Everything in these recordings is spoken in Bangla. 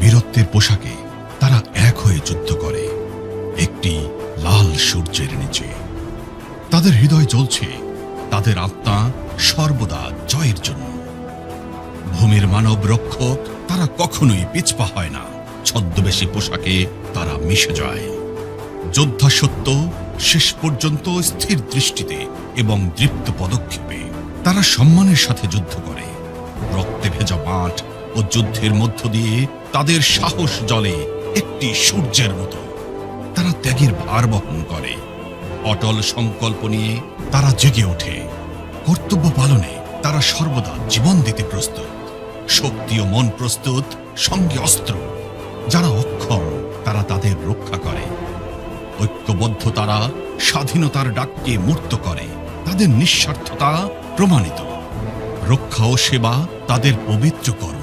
বীরত্বের পোশাকে তারা এক হয়ে যুদ্ধ করে একটি লাল সূর্যের নিচে। তাদের হৃদয় জ্বলছে, তাদের আত্মা সর্বদা জয়ের জন্য। ভূমির মানব রক্ষক তারা কখনোই পিছপা হয় না। ছদ্মবেশী পোশাকে তারা মিশে যায়। যোদ্ধা সত্য শেষ পর্যন্ত স্থির দৃষ্টিতে এবং দৃপ্ত পদক্ষেপে তারা সম্মানের সাথে যুদ্ধ করে। রক্তে ভেজা মাঠ ও যুদ্ধের মধ্য দিয়ে তাদের সাহস জ্বলে একটি সূর্যের মতো। তারা ত্যাগের ভার বহন করে। অটল সংকল্প নিয়ে তারা জেগে ওঠে। কর্তব্য পালনে তারা সর্বদা জীবন দিতে প্রস্তুত। শক্তি ও মন প্রস্তুত, সঙ্গে অস্ত্র। যারা অক্ষম তারা তাদের রক্ষা করে। ঐক্যবদ্ধ তারা স্বাধীনতার ডাককে মূর্ত করে। তাদের নিঃস্বার্থতা প্রমাণিত। রক্ষা ও সেবা তাদের পবিত্র কর্ম।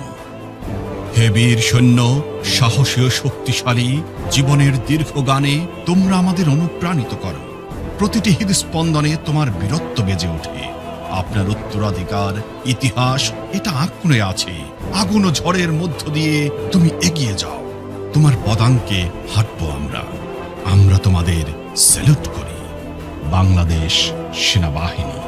হে বীর সৈন্য, সাহসী ও শক্তিশালী জীবনের দীর্ঘ গানে তোমরা আমাদের অনুপ্রাণিত করো। প্রতিটি হৃদস্পন্দনে তোমার বীরত্ব বেজে ওঠে। আপনার উত্তরাধিকার ইতিহাস এটা আঁকড়ে আছে। আগুন ও ঝড়ের মধ্য দিয়ে তুমি এগিয়ে যাও। তোমার পদাঙ্কে হাঁটবো আমরা। আমরা তোমাদের স্যালুট করি। বাংলাদেশ সেনাবাহিনী।